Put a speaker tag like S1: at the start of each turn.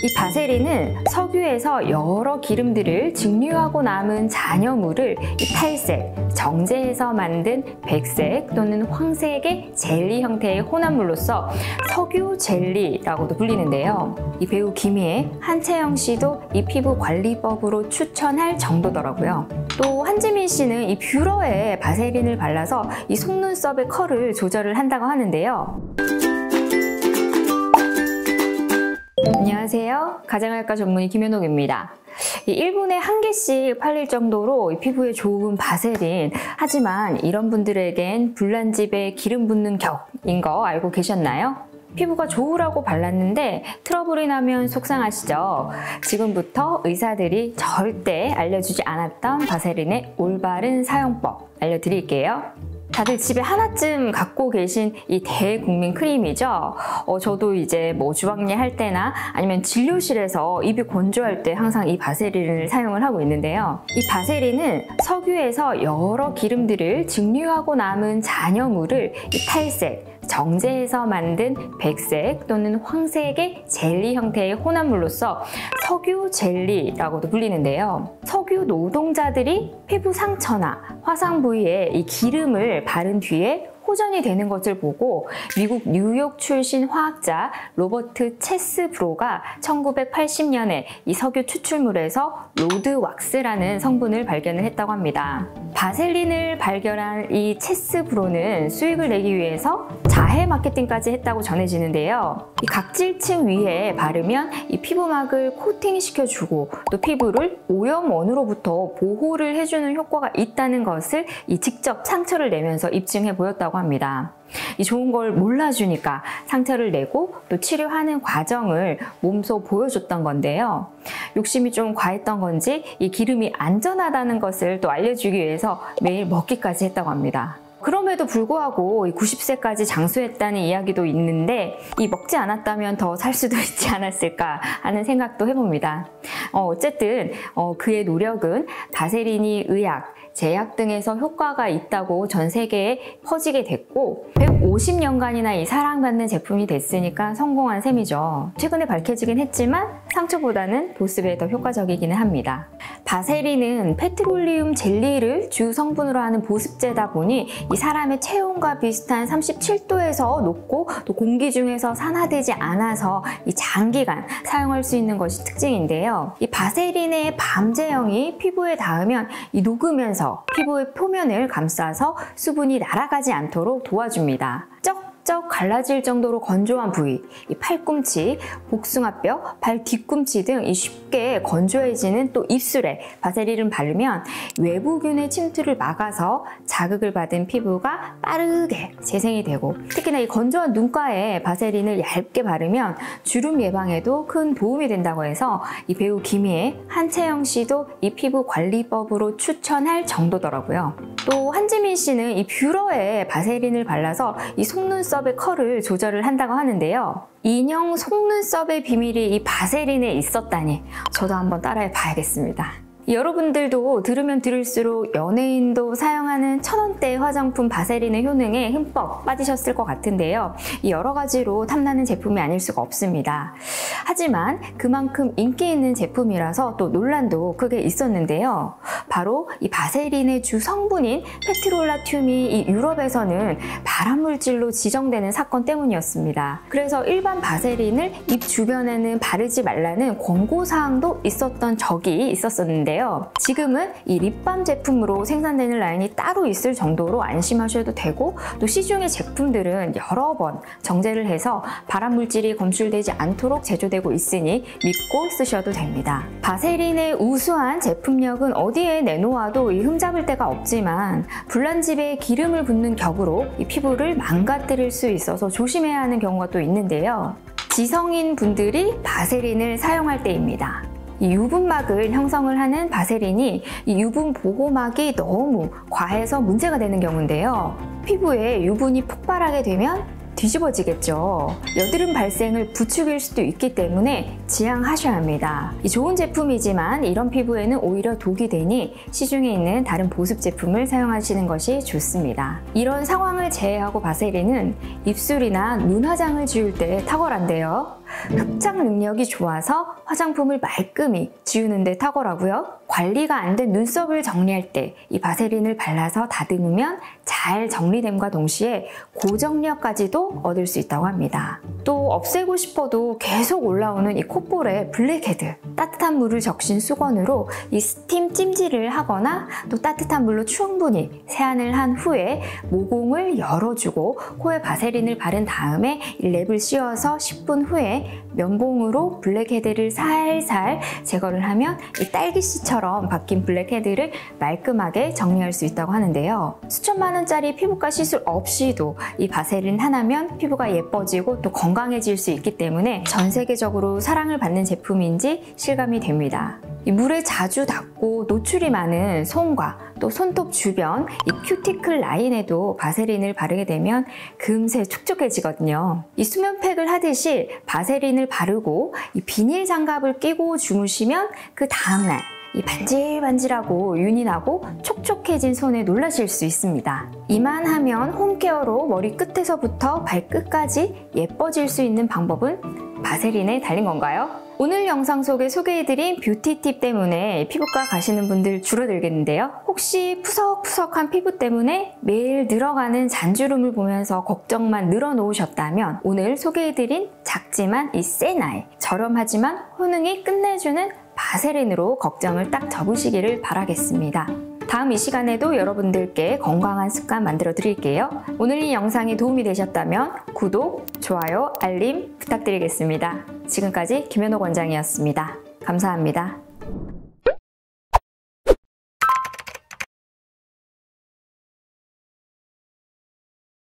S1: 이 바세린은 석유에서 여러 기름들을 증류하고 남은 잔여물을 이 탈색, 정제해서 만든 백색 또는 황색의 젤리 형태의 혼합물로서 석유 젤리라고도 불리는데요. 이 배우 김희애, 한채영 씨도 이 피부 관리법으로 추천할 정도더라고요. 또 한지민 씨는 이 뷰러에 바세린을 발라서 이 속눈썹의 컬을 조절을 한다고 하는데요. 안녕하세요. 가정의학과 전문의 김현옥입니다. 1분에 1개씩 팔릴 정도로 피부에 좋은 바세린, 하지만 이런 분들에겐 불난집에 기름 붓는 격인 거 알고 계셨나요? 피부가 좋으라고 발랐는데 트러블이 나면 속상하시죠? 지금부터 의사들이 절대 알려주지 않았던 바세린의 올바른 사용법 알려드릴게요. 다들 집에 하나쯤 갖고 계신 이 대국민 크림이죠. 저도 이제 뭐 주방일 할 때나 아니면 진료실에서 입이 건조할 때 항상 이 바세린을 사용을 하고 있는데요. 이 바세린은 석유에서 여러 기름들을 증류하고 남은 잔여물을 이 탈색, 정제해서 만든 백색 또는 황색의 젤리 형태의 혼합물로서 석유 젤리라고도 불리는데요. 석유 노동자들이 피부 상처나 화상 부위에 이 기름을 바른 뒤에 호전이 되는 것을 보고 미국 뉴욕 출신 화학자 로버트 체스브로가 1980년에 이 석유 추출물에서 로드왁스라는 성분을 발견을 했다고 합니다. 바세린을 발견한 이 체스브로는 수익을 내기 위해서 자해 마케팅까지 했다고 전해지는데요. 이 각질층 위에 바르면 이 피부막을 코팅시켜주고 또 피부를 오염원으로부터 보호를 해주는 효과가 있다는 것을 직접 상처를 내면서 입증해 보였다고 합니다. 이 좋은 걸 몰라주니까 상처를 내고 또 치료하는 과정을 몸소 보여줬던 건데요. 욕심이 좀 과했던 건지 이 기름이 안전하다는 것을 또 알려주기 위해서 매일 먹기까지 했다고 합니다. 그럼에도 불구하고 90세까지 장수했다는 이야기도 있는데 이 먹지 않았다면 더 살 수도 있지 않았을까 하는 생각도 해봅니다. 어쨌든 그의 노력은 바세린이 의학, 제약 등에서 효과가 있다고 전 세계에 퍼지게 됐고 150년간이나 이 사랑받는 제품이 됐으니까 성공한 셈이죠. 최근에 밝혀지긴 했지만 상처보다는 보습에 더 효과적이기는 합니다. 바세린은 페트롤리움 젤리를 주 성분으로 하는 보습제다 보니 이 사람의 체온과 비슷한 37도에서 녹고 또 공기 중에서 산화되지 않아서 이 장기간 사용할 수 있는 것이 특징인데요. 이 바세린의 밤제형이 피부에 닿으면 이 녹으면서 피부의 표면을 감싸서 수분이 날아가지 않도록 도와줍니다. 쩍쩍 갈라질 정도로 건조한 부위, 이 팔꿈치, 복숭아뼈, 발 뒤꿈치 등 쉽게 건조해지는 또 입술에 바세린을 바르면 외부균의 침투를 막아서 자극을 받은 피부가 빠르게 재생이 되고, 특히나 이 건조한 눈가에 바세린을 얇게 바르면 주름 예방에도 큰 도움이 된다고 해서 이 배우 김희애, 한채영 씨도 이 피부 관리법으로 추천할 정도더라고요. 또 한지민 씨는 이 뷰러에 바세린을 발라서 이 속눈썹의 컬을 조절을 한다고 하는데요. 인형 속눈썹의 비밀이 이 바세린에 있었다니 저도 한번 따라해 봐야겠습니다. 여러분들도 들으면 들을수록 연예인도 사용하는 1000원대 화장품 바세린의 효능에 흠뻑 빠지셨을 것 같은데요. 여러 가지로 탐나는 제품이 아닐 수가 없습니다. 하지만 그만큼 인기 있는 제품이라서 또 논란도 크게 있었는데요. 바로 이 바세린의 주 성분인 페트롤라튬이 이 유럽에서는 발암물질로 지정되는 사건 때문이었습니다. 그래서 일반 바세린을 입 주변에는 바르지 말라는 권고사항도 있었던 적이 있었는데요. 지금은 이 립밤 제품으로 생산되는 라인이 따로 있을 정도로 안심하셔도 되고, 또 시중의 제품들은 여러 번 정제를 해서 발암물질이 검출되지 않도록 제조되고 있으니 믿고 쓰셔도 됩니다. 바세린의 우수한 제품력은 어디에 내놓아도 흠잡을 데가 없지만 불난집에 기름을 붓는 격으로 이 피부를 망가뜨릴 수 있어서 조심해야 하는 경우가 또 있는데요. 지성인 분들이 바세린을 사용할 때입니다. 이 유분막을 형성을 하는 바세린이 이 유분 보호막이 너무 과해서 문제가 되는 경우인데요. 피부에 유분이 폭발하게 되면 뒤집어지겠죠. 여드름 발생을 부추길 수도 있기 때문에 지양하셔야 합니다. 좋은 제품이지만 이런 피부에는 오히려 독이 되니 시중에 있는 다른 보습 제품을 사용하시는 것이 좋습니다. 이런 상황을 제외하고 바세린은 입술이나 눈 화장을 지울 때 탁월한데요. 흡착 능력이 좋아서 화장품을 말끔히 지우는 데 탁월하고요. 관리가 안 된 눈썹을 정리할 때 이 바세린을 발라서 다듬으면 잘 정리됨과 동시에 고정력까지도 얻을 수 있다고 합니다. 또 없애고 싶어도 계속 올라오는 이 콧볼의 블랙헤드, 따뜻한 물을 적신 수건으로 이 스팀 찜질을 하거나 또 따뜻한 물로 충분히 세안을 한 후에 모공을 열어주고 코에 바세린을 바른 다음에 이 랩을 씌워서 10분 후에 면봉으로 블랙헤드를 살살 제거를 하면 이 딸기씨처럼 바뀐 블랙헤드를 말끔하게 정리할 수 있다고 하는데요. 수천만 원짜리 피부과 시술 없이도 이 바세린 하나면 피부가 예뻐지고 또 건강해질 수 있기 때문에 전 세계적으로 사랑을 받는 제품인지 실감이 됩니다. 이 물에 자주 닿고 노출이 많은 손과 또 손톱 주변 이 큐티클 라인에도 바세린을 바르게 되면 금세 촉촉해지거든요. 이 수면팩을 하듯이 바세린을 바르고 이 비닐 장갑을 끼고 주무시면 그 다음날 이 반질반질하고 윤이 나고 촉촉해진 손에 놀라실 수 있습니다. 이만하면 홈케어로 머리 끝에서부터 발끝까지 예뻐질 수 있는 방법은 바세린에 달린 건가요? 오늘 영상 속에 소개해드린 뷰티 팁 때문에 피부과 가시는 분들 줄어들겠는데요. 혹시 푸석푸석한 피부 때문에 매일 늘어가는 잔주름을 보면서 걱정만 늘어놓으셨다면 오늘 소개해드린 작지만 이 센 아이, 저렴하지만 효능이 끝내주는 바세린으로 걱정을 딱 접으시기를 바라겠습니다. 다음 이 시간에도 여러분들께 건강한 습관 만들어 드릴게요. 오늘 이 영상이 도움이 되셨다면 구독, 좋아요, 알림 부탁드리겠습니다. 지금까지 김현옥 원장이었습니다. 감사합니다.